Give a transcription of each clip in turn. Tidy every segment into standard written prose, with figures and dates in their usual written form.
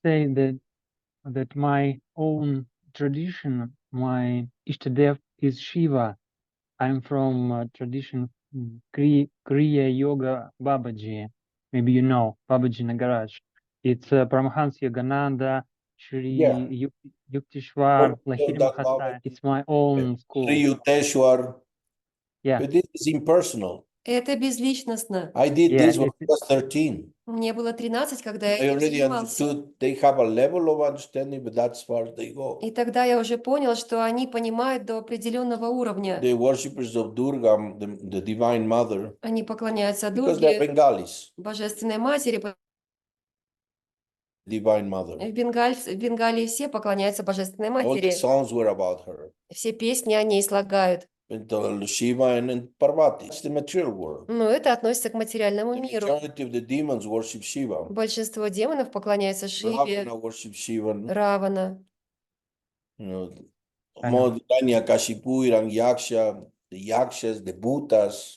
say that my own tradition, my Ishtadev is Shiva. I'm from tradition Kriya Yoga Babaji. Maybe you know Babaji Nagaraj. It's Paramahansa Yogananda, Shri Yukteswar, Lahiri Mahasaya. It's my own school. Sri Yukteswar. Yeah. But this is impersonal. Это безличностно. I did this when I was 13. Мне было 13, когда я I этим already занимался. understood they have a level of understanding, but that's far they go. И тогда я уже понял, что они понимают до определенного уровня. The worshippers of Durga, the Divine Mother, Они поклоняются because they're Дурге, Bengalis, Божественной Матери. Divine Mother. В Бенгалии все поклоняются Божественной All the Матери. songs were about her. Все песни о ней слагают. And Shiva and Parvati. It's the material world. Но это относится к материальному The миру. majority of the demons worship Shiva. Большинство демонов поклоняется Шиве, Ravana worship Shiva. Равана. You know, Kashipu, Yaksha, the Yakshas, the Bhutas.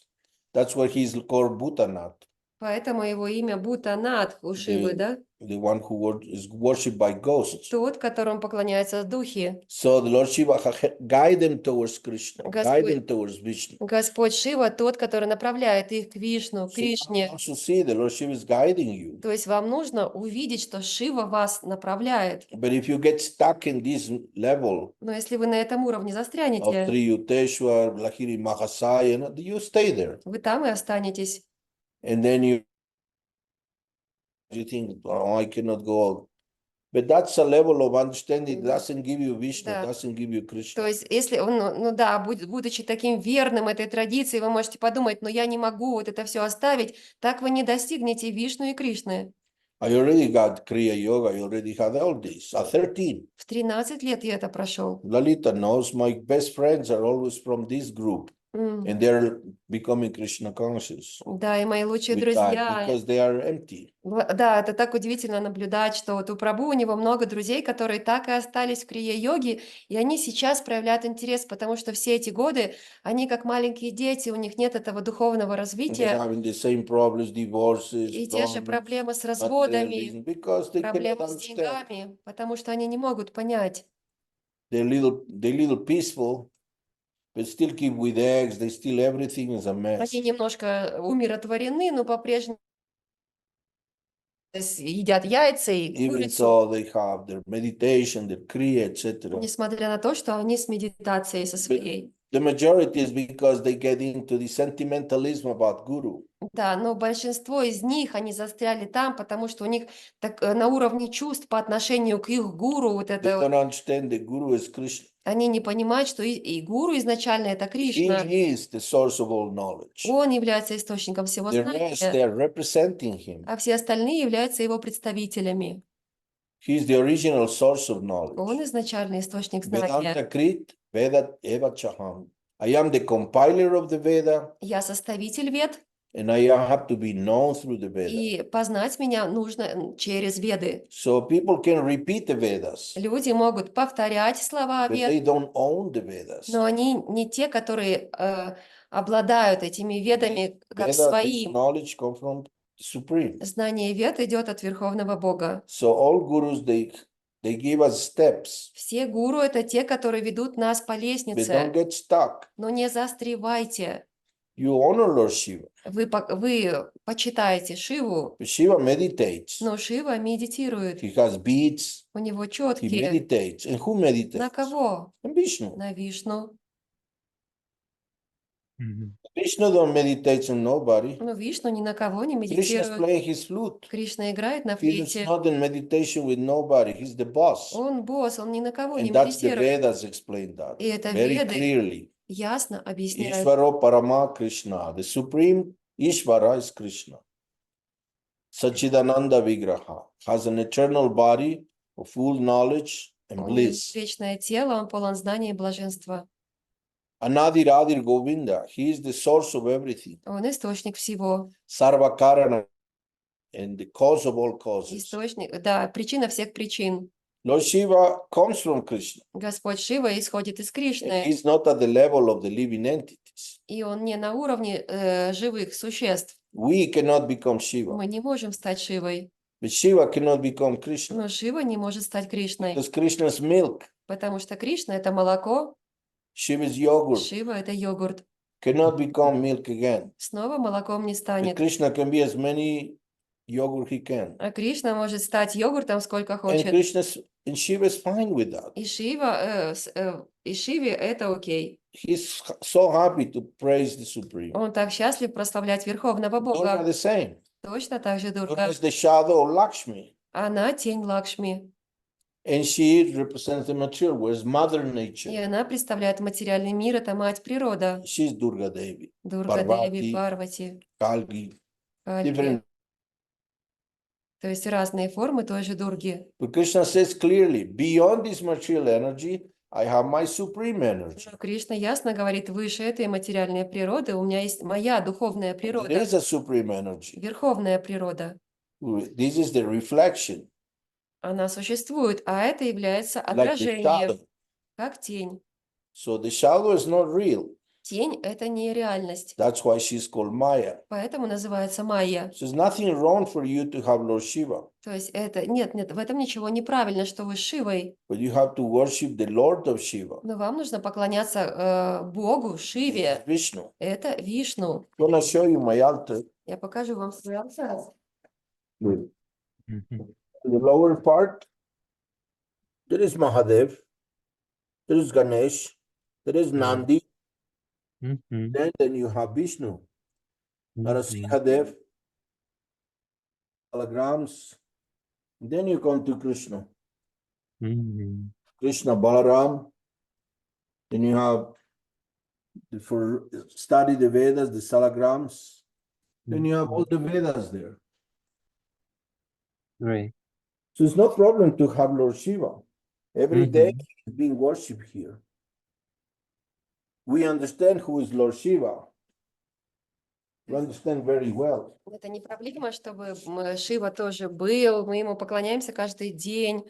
That's why he's called Bhutanath. Поэтому его имя Бхутанат у Шивы, да? The one who is worshipped by ghosts. Тот, которому поклоняются духи. So the Lord Shiva guide them towards Krishna, guide them towards Vishnu. Господь Шива тот, который направляет их к Вишну, к Кришне. So see, the Lord Shiva is guiding you. То есть вам нужно увидеть, что Шива вас направляет. But if you get stuck in this level Но если вы на этом уровне of застрянете, Sri Yukteswar, Lahiri Mahasaya, you stay there. вы там и останетесь. And then you think, oh, I cannot go. But that's a level of understanding that doesn't give you Vishnu, Да. doesn't give you Krishna. То есть, если, ну да, будучи таким верным этой традиции, вы можете подумать, но я не могу вот это все оставить, так вы не достигнете Вишну и Кришны. I already got Kriya Yoga, I already had all this. At 13, В 13 лет я это прошел. Lalita knows my best friends are always from this group. And they're becoming Krishna conscious Да, и мои лучшие with друзья. time because they are empty. Да, это так удивительно наблюдать, что вот у Прабху у него много друзей, которые так и остались в крия-йоге, и они сейчас проявляют интерес, потому что все эти годы они как маленькие дети, у них нет этого духовного And they're развития, having the same problems, divorces, и те же problems, проблемы с materialism, разводами, because they cannot проблемы с understand. деньгами, потому что они не могут понять. They're little peaceful, but still keep with eggs. They still everything is a mess. Они немножко умиротворены, но по-прежнему едят яйца и Even курицу, so, they have their meditation, their kriya, etc. несмотря на то, что они с медитацией со своей. The majority is because they get into the sentimentalism about guru. Да, но большинство из них, они застряли там, потому что у них так, на уровне чувств по отношению к их гуру, вот They это, don't understand the guru is Krishna. они не понимают, что и гуру изначально это Кришна. He is the source of all knowledge. Он является источником всего The rest, they знания, are representing him. а все остальные являются его представителями. He is the original source of knowledge. Он изначальный источник Vedanta знания. Krit, Veda Eva Chaham. I am the compiler of the Veda, Я составитель Вед, and I have to be known through the Veda. и познать меня нужно через Веды. So people can repeat the Vedas, Люди могут повторять слова but they Вед, don't own the Vedas. но они не те, которые обладают этими Ведами как Veda, this своим. knowledge comes from the Supreme. Знание Вед идет от Верховного Бога. So all gurus, they give us steps, Все гуру — это те, которые ведут нас по but don't лестнице. get stuck. Но не застревайте. You honor Lord Shiva. Вы почитаете Шиву, But Shiva meditates. но Шива медитирует. He has beads. У него He четкие. meditates. And who На meditates? кого? And Vishnu. На Вишну. Vishnu don't meditate on nobody. Но Вишну ни на кого не Krishna is медитирует. playing his flute. Кришна играет на He is флейте. not in meditation with nobody. He's the boss. Он босс, он ни на кого не And that's the медитирует. Vedas explain that И это very Веды clearly. ясно объясняют. Ishvaro Parama Krishna. The supreme Ishvara is Krishna. Sachidananda Vigraha has an eternal body of full knowledge and Он имеет bliss. вечное тело, он полон знания и блаженства. Anadir Adir Govinda. He is the source of everything. Он источник всего. Sarva Karana and the cause of all causes. Источник, да, причина всех причин. Lord Shiva comes from Krishna. Господь Шива исходит из And Кришны, he's not at the level of the living entities. и он не на уровне живых существ. We cannot become Shiva. Мы не можем стать Шивой. But Shiva cannot become Krishna Но Шива не может стать Кришной, because Krishna's milk, потому что Кришна – это молоко, Shiva's yogurt Шива – это йогурт. cannot become milk again. Снова молоком не But станет. Krishna can be as many yogurt he can. А Кришна может стать йогуртом сколько And хочет. And Shiva is fine with that. И Шиве это окей. He's so happy to praise the Supreme. Он так счастлив прославлять Верховного Durga Бога. the same. Точно так же Durga Дурга. is the shadow of Lakshmi. Она тень Лакшми. And she represents the material, whereas Mother И Nature, она представляет материальный мир, это мать природа. she's Durga Devi, Дурга Деви, Parvati, Парвати, Kalki, Кальки. different. То есть разные формы той же Дурги. But Krishna says clearly, beyond this material energy, I have my supreme energy. Но Кришна ясно говорит, выше этой материальной природы у меня есть моя духовная There природа, is a supreme energy. верховная природа. This is the reflection, Она существует, а это является like the отражением, shadow. как тень. So the shadow is not real. Тень – это не реальность, That's why she's called Maya. поэтому называется майя. So there's nothing wrong for you to have Lord Shiva, То есть это, нет, в этом ничего неправильно, что вы с Шивой, but you have to worship the Lord of Shiva, но вам нужно поклоняться Богу, Шиве. Vishnu. Это Вишну. I'm gonna show you my altar. Я покажу вам свой алтарь. Look, Mhm. the lower part, there is Mahadev, there is Ganesh, there is Nandi, Mhm. then you have Vishnu, Mhm. Narasimha Dev, holograms. Then you come to Krishna, Mhm. Krishna Balaram. Then you have for study the Vedas, the salagrams. Then you have all the Vedas there. Great. So it's no problem to have Lord Shiva. Every day Mhm. he's being worshipped here. We understand who is Lord Shiva. We understand very well. Это не проблема, чтобы Шива тоже был, мы ему поклоняемся каждый день.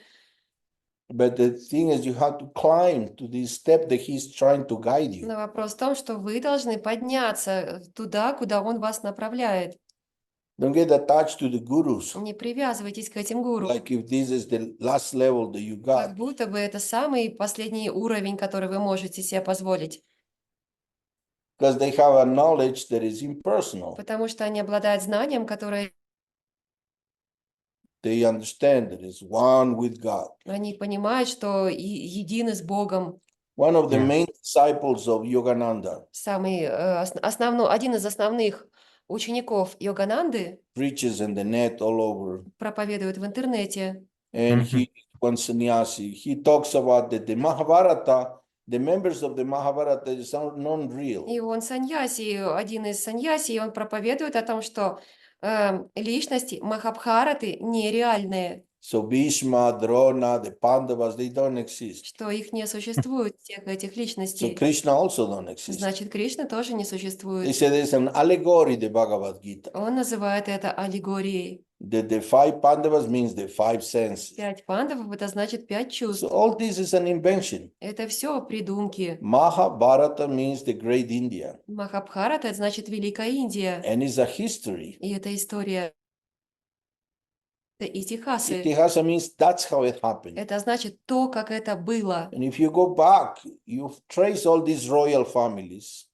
But the thing is, you have to climb to this step that he's trying to guide you. Но вопрос в том, что вы должны подняться туда, куда он вас направляет. Don't get attached to the gurus, Не привязывайтесь к этим гуру, like if this is the last level that you как got. будто бы это самый последний уровень, который вы можете себе позволить, Because they have a knowledge that is impersonal. потому что они обладают знанием, которое They understand that it's one with God. они понимают, что едины с Богом. One of the Yeah. main disciples of Yogananda Один из основных учеников Йогананды preaches in the net all over. проповедует в интернете. And Mhm. he, one sannyasi, he talks about that the Mahabharata, the members of the Mahabharata is non-real. И он саньяси, один из саньяси, и он проповедует о том, что личности Махабхараты нереальные, So Bhishma, Drona, the Pandavas, they don't exist. что их не существует, всех этих So личностей. Krishna also don't exist. Значит, Кришна тоже не They существует. say there's an allegory, the Bhagavad Gita. Он называет это аллегорией. The five Pandavas means the five senses. 5 пандавов – это значит 5 So чувств. all this is an invention. Это все придумки. Mahabharata means the great India. Махабхарата – это значит Великая Индия. And it's a history. И это история Итихасы. Itihasa means that's how it happened. Это значит то, как это было. And if you go back, you trace all these royal families.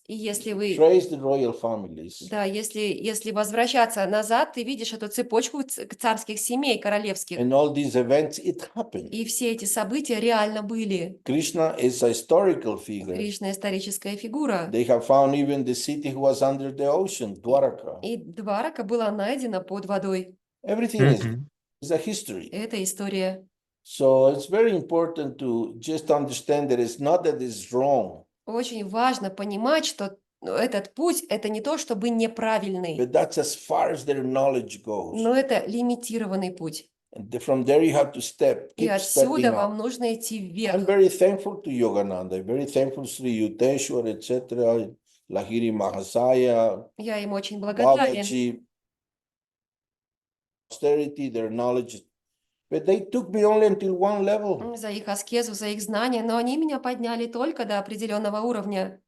И если вы, Trace the royal families. да, если возвращаться назад, ты видишь эту цепочку царских семей, королевских. And all these events, it happened. И все эти события реально были. Krishna is a historical figure. Кришна – историческая фигура. They have found even the city who was under the ocean, Dwaraka. И Дварака была найдена под водой. Everything Mhm. is a history. Это история. So it's very important to just understand that it's not that it's wrong, Очень важно понимать, что этот путь – это не то, чтобы неправильный, but that's as far as their knowledge goes. но это лимитированный путь. And from there you have to И keep stepping отсюда вам up. нужно идти I'm вверх. very thankful to Yogananda, very thankful to Sri Yukteswar, etc., Lahiri Mahasaya, Я им очень благодарен. Babaji, austerity, their knowledge. But they took me only until one level. За их аскезу, за их знания, но они меня подняли только до определенного уровня.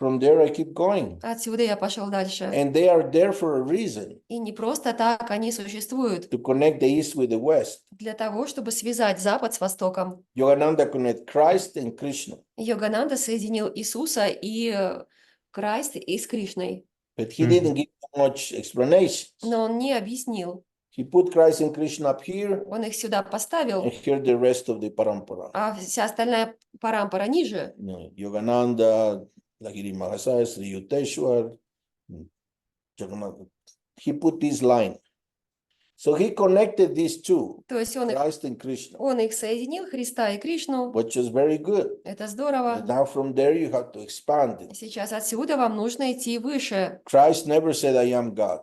From there I keep going. Отсюда я пошел дальше. And they are there for a reason, И не просто так они существуют. to connect the East with the West. Для того, чтобы связать Запад с Востоком. Yogananda connect Christ and Krishna. Йогананда соединил Иисуса и Крайст и с Кришной. But he didn't give much explanations. Но он не объяснил. He put Christ and Krishna up here, Он их сюда поставил, and here the rest of the parampara. а вся остальная парампара ниже. Yogananda, Lahiri Mahasaya, Sri Yukteswar, Jagannath. He put this line. So he connected these two, То есть он Christ and Krishna, их соединил, Христа и Кришну. which is very good. Это And здорово. now from there you have to expand it. Сейчас отсюда вам нужно идти выше. Christ never said, I am God.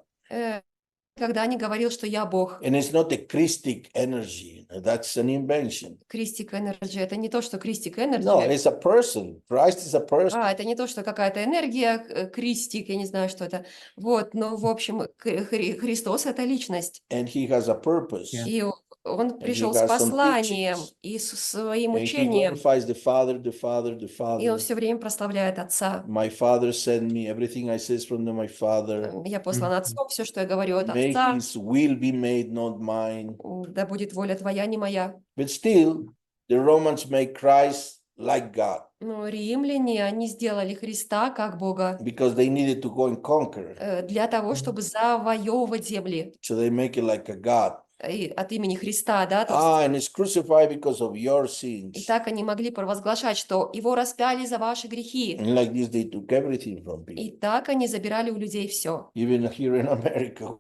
Никогда не говорил, что я Бог. And it's not a Christic energy. That's an invention. Кристик Энерджи. Это не то, что Кристик No, Энерджи. it's a person. Christ is a person. Это не то, что какая-то энергия, Кристик, я не знаю, что это. Вот, но в общем, Христос — это личность. And he has a purpose. И он пришел got с some посланием teachings. и с своим And he учением. glorifies the Father, the Father, the И он Father. все время прославляет Отца. My Father sent me. Everything I say is from my Father. Я послан Отцом, все, что я говорю от May Отца. his will be made, not mine. Да будет воля Твоя, не моя. But still, the Romans make Christ like God Но римляне, они сделали Христа как Бога because they needed to go and conquer. для того, чтобы завоевывать земли. So they make it like a God. И от имени Христа, да? То есть, And it's crucified because of your и sins. так они могли провозглашать, что его распяли за ваши грехи. And like this, they took everything from И people. так они забирали у людей все. Even here in America,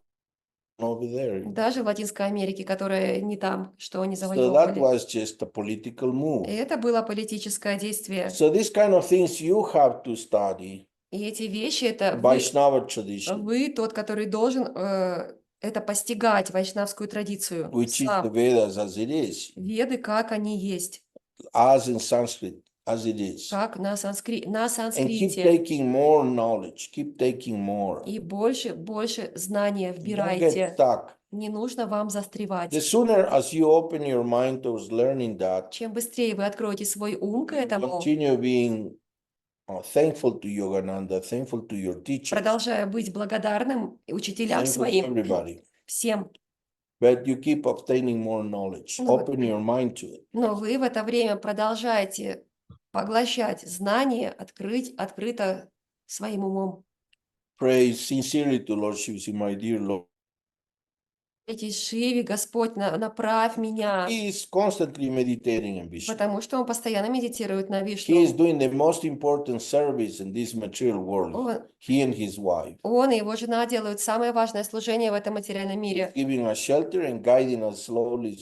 over there. Даже в Латинской Америке, которая не там, что они So that завоевывали. was just a political И move. это было политическое действие. So these kind of things you have to study. И эти вещи, это Vaishnava tradition, вы тот, который должен это постигать, вайшнавскую традицию. which is the Сам. Vedas as it is, Веды, как они есть, as in Sanskrit, as it is. как на And keep санскрите. taking more knowledge, keep taking more. И больше знания Don't get вбирайте. stuck. Не нужно вам The застревать. sooner as you open your mind towards learning that, Чем быстрее вы откроете свой ум к этому, continue being thankful to Yogananda, thankful to your teachers, продолжая быть благодарным учителям thankful to своим, everybody. всем. But you keep obtaining more knowledge. Ну, Open your mind to it. Но вы в это время продолжаете поглощать знания, открыто своим умом. Pray sincerely to Lord Shiva, my dear Lord. Эти Шиве, Господь, направь меня, He is constantly meditating on Vishnu. потому что он постоянно медитирует на He Вишну. is doing the most important service in this material world. Он, He and his wife. он и его жена делают самое важное служение в этом материальном мире. Giving us shelter and guiding us slowly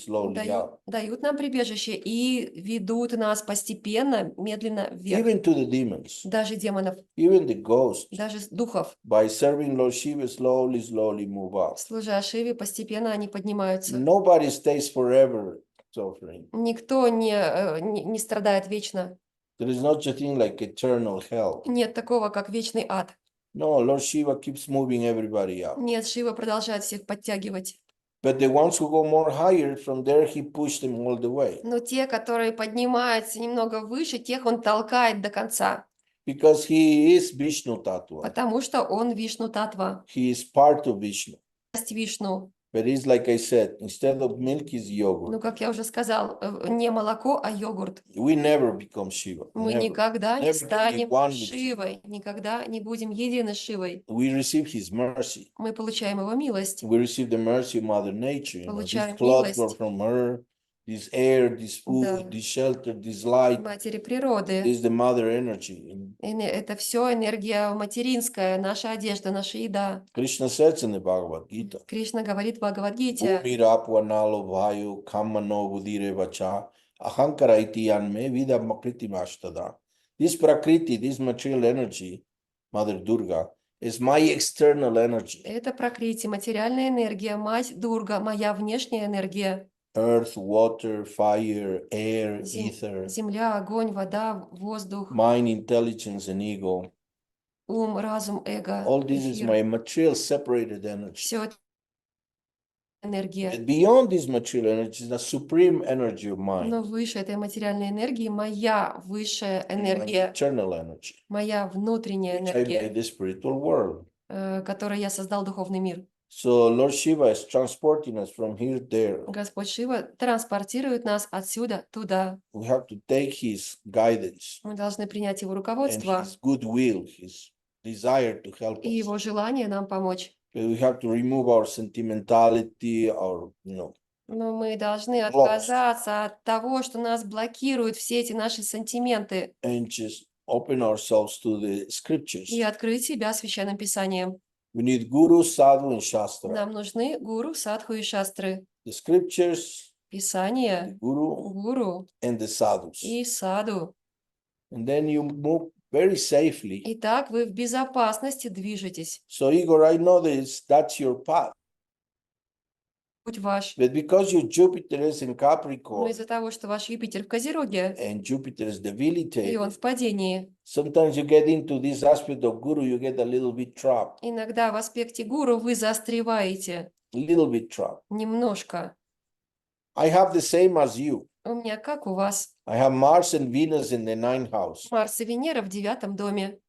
out. Дают нам прибежище и ведут нас постепенно, медленно вверх. Even to the demons, Даже демонов, even the ghosts. даже духов. By serving Lord Shiva, slowly move up. Служа Шиве, постепенно они поднимаются. Nobody stays forever suffering. Никто не страдает вечно. There is no such thing like eternal hell. Нет такого, как вечный ад. No, Lord Shiva keeps moving everybody up. Нет, Шива продолжает всех подтягивать. But the ones who go more higher, from there he pushed them all the way. Но те, которые поднимаются немного выше, тех он толкает до конца. Because he is Vishnu Tattva. Потому что он Вишну Татва. He is part of Vishnu. Часть Вишну. But it's like I said, instead of milk is Ну, yogurt. как я уже сказал, не молоко, а йогурт. We never become Shiva. Мы Never. никогда не Never станем be one with Шивой, никогда не будем едины с Шивой. We receive his mercy. Мы получаем его милость. We receive the mercy of Mother Nature. This Получаем cloth милость. from her, this air, this food, Да. this shelter, this light. Матери природы. This is the mother energy. Это все энергия материнская, наша одежда, наша еда. Krishna says in the Bhagavad Gita, Кришна говорит в Бхагавад-гите. Bhumirapvanalo bhayo kamano budire vacha ahankara iti anme vida makriti mashtada. This prakriti, this material energy, Mother Durga, is my external energy. Это пракрити, материальная энергия, мать Дурга, моя внешняя энергия. Earth, water, fire, air, ether, Земля, огонь, вода, воздух, mind, intelligence, and ego. ум, разум, эго, All this is эфир. my material separated energy. Все это энергия. But beyond this material energy is the supreme energy of mind, Но выше этой материальной энергии моя высшая my энергия, eternal energy, моя внутренняя which I энергия, made the spiritual world. которой я создал духовный мир. So Lord Shiva is transporting us from here there. Господь Шива транспортирует нас отсюда туда. We have to take his guidance Мы должны принять его and руководство his goodwill, his desire to help и us. его желание нам помочь. But we have to remove our sentimentality, our, Но мы должны Lost. отказаться от того, что нас блокируют все эти наши сантименты, and just open ourselves to the scriptures. и открыть себя священным писанием. We need guru, sadhu, and shastra. Нам нужны гуру, садху и шастры. The scriptures, the Писание, guru, гуру and the sadhus. и саду. And then you move very safely. Итак, вы в безопасности движетесь. So Igor, I know that's your path. Путь ваш. But because your Jupiter is in Но Capricorn из-за того, что ваш Юпитер в Козероге, and Jupiter is и он debilitated, в падении, sometimes you get into this aspect of guru, you get a little bit trapped. иногда в аспекте гуру вы застреваете немножко. I have the same as you. У меня как у вас? I have Mars and Venus in the ninth house. Марс и Венера в 9 доме.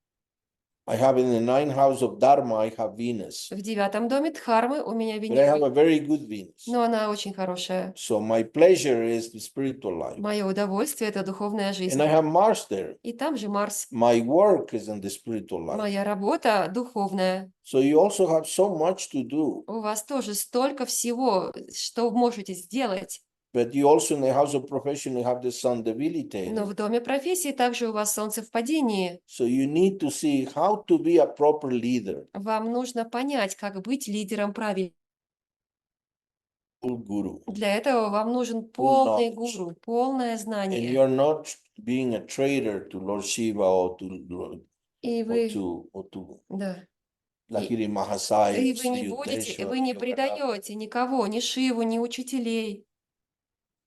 I have in the ninth house of Dharma, I have Venus. В 9 доме Дхармы у меня But I have Венера, a very good Venus. но она очень хорошая. So my pleasure is the spiritual life. Мое удовольствие – это духовная жизнь. And I have Mars there. И там же Марс. My work is in the spiritual life. Моя работа духовная. So you also have so much to do. У вас тоже столько всего, что вы можете сделать. But you also in the house of profession, you have the sun Но debilitated. в доме профессии также у вас Солнце в падении. So you need to see how to be a proper leader, Вам нужно понять, как быть лидером правильно. full guru. Для этого вам нужен полный knowledge. гуру, полное And знание. you're not being a traitor to Lord Shiva or to И вы, да. Lahiri И Mahasaya, вы не будете, вы не предаете никого, ни Шиву, ни учителей.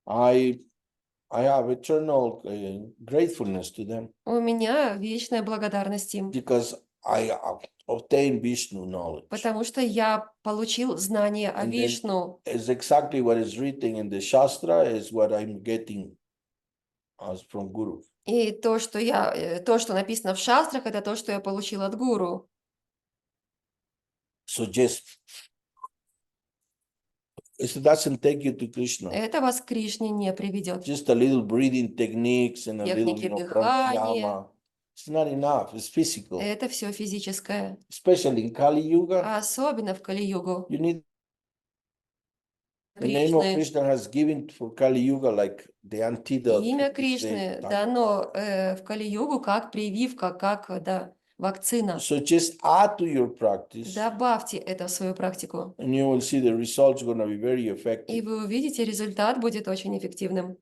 I have eternal gratefulness to them У меня вечная благодарность им, because I obtained Vishnu knowledge. потому что я получил знание о And then Вишну. It's exactly what is written in the Shastra is what I'm getting as from Guru. И то, что написано в шастрах, это то, что я получил от гуру. So just it doesn't take you to Krishna. Это вас к Кришне не приведет. Just a little breathing techniques and a little Техники дыхания. pranayama. It's not enough. It's physical. Это все физическое. Especially in Kali Yuga, Особенно в Кали-югу. you need the name of Кришны. Krishna has given for Kali Yuga like the antidote. Имя to this Кришны type. дано в Кали-югу как прививка, как вакцина. So just add to your practice, Добавьте это в свою практику, and you will see the results going to be very и effective. вы увидите, результат будет очень эффективным.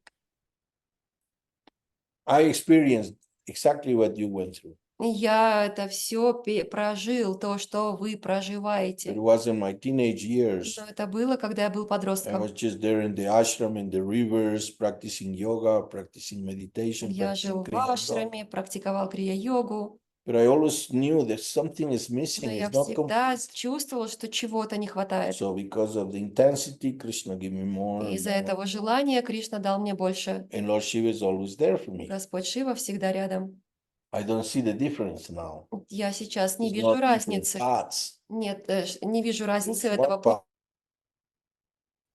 I experienced exactly what you went through. Я это все прожил, то, что вы It проживаете. was in my teenage years. Но это было, когда я был I подростком. was just there in the ashram, in the rivers, practicing yoga, practicing meditation, Я practicing жил в Kriya yoga. ашраме, практиковал крия-йогу, But I always knew that something is missing. но я It's not всегда complete. чувствовал, что чего-то не хватает. So because of the intensity, Krishna gave me more. И And, из-за more. этого желания Кришна дал мне больше. And Lord Shiva is always there for me. Господь Шива всегда рядом. I don't see the difference now. Я сейчас не It's вижу not different разницы. paths. Нет, не вижу разницы It's этого one пути. path.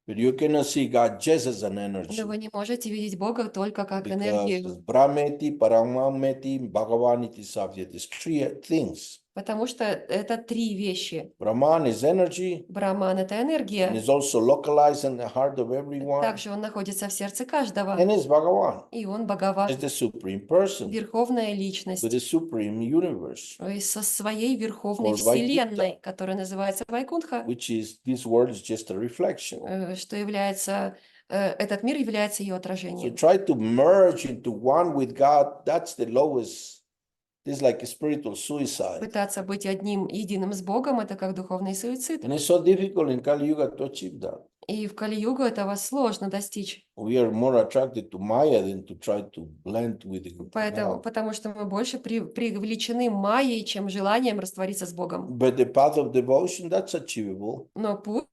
But you cannot see God just as an energy. Но вы не можете видеть Бога только как Because энергию, Brahmeti, Paramameti, Bhagavaniti, Savya. There's three things. потому что это три вещи. Brahman is energy, Браман – это and энергия, is also localized in the heart of everyone. также он находится в сердце каждого, And is Bhagavan, и он Бхагаван, is the supreme person верховная with личность, the supreme universe, и со своей верховной Or Vaikunta. вселенной, которая называется Вайкунтха, which is this world is just a reflection. что является, этот мир является ее So отражением. try to merge into one with God. That's the lowest. This is like a spiritual suicide. Пытаться быть одним, единым с Богом – это как духовный суицид. And it's so difficult in Kali Yuga to achieve that. И в Кали-югу этого сложно достичь. We are more attracted to Maya than to try to blend with the Поэтому, God. потому что мы больше привлечены майей, чем желанием раствориться с Богом. But the path of devotion, that's achievable. Но путь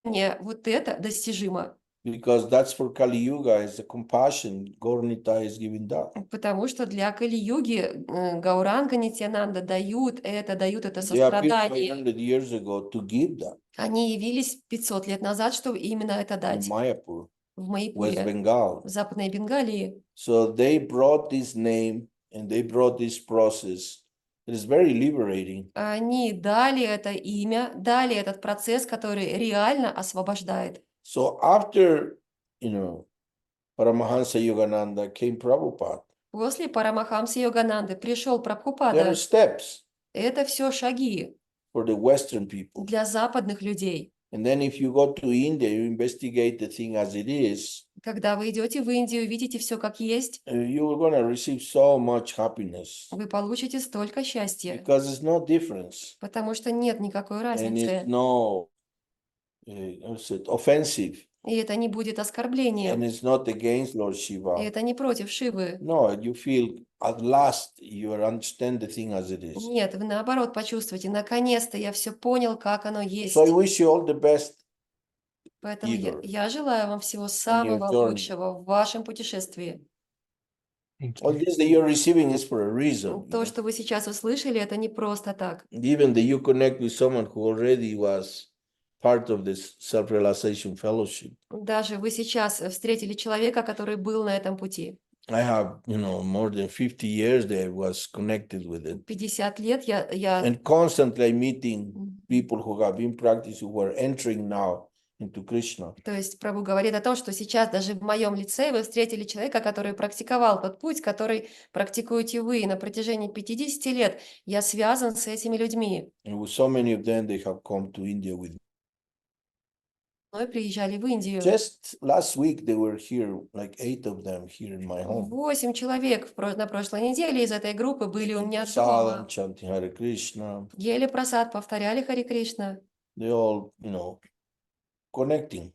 вот это достижимо. Because that's for Kali Yuga, is the compassion Gaur-Nitai is giving that. Потому что для Кали-юги Гауранга Нитьянанда дают это They appeared сострадание. 500 years ago to give that Они явились 500 лет назад, чтобы именно это in дать Mayapur, в West Майяпуре, Bengal. в Западной Бенгалии. So they brought this name and they brought this process. It is very liberating. Они дали это имя, дали этот процесс, который реально освобождает. So after, Paramahansa Yogananda came Prabhupada. После Парамахамсы Йогананды пришел There are Прабхупада. steps Это все шаги for the Western people. для западных людей. And then if you go to India, you investigate the thing as it is, Когда вы идете в Индию, видите все как есть, you're going to receive so much happiness вы получите столько счастья, because there's no difference потому что нет никакой and it's разницы. no offensive И это не будет and оскорблением, it's not against Lord и Shiva. это не против Шивы. No, you feel at last you understand the thing as it is. Нет, вы наоборот почувствуете, наконец-то я все понял, как оно есть. So I wish you all the best. Поэтому Igor, я желаю вам всего самого journey. лучшего в вашем путешествии. Thank All you. this that you're receiving is for a reason. То, что вы сейчас услышали, это не просто так. Even that you connect with someone who already was part of this self-realization fellowship. Даже вы сейчас встретили человека, который был на этом пути. I have, more than 50 years that I was connected with it. 50 лет я And constantly meeting people who have been practicing, who are entering now into Krishna. То есть Прабху говорит о том, что сейчас даже в моем лице вы встретили человека, который практиковал тот путь, который практикуете вы. И на протяжении 50 лет я связан с этими людьми. And with so many of them, they have come to India with me. Мы приезжали в Индию. Just last week, they were here, like 8 of them here in my home. 8 человек на прошлой неделе из этой группы были у меня Sadam, дома. chanting Hare Krishna. Ели прасад, повторяли Хари Кришна. They all, connecting.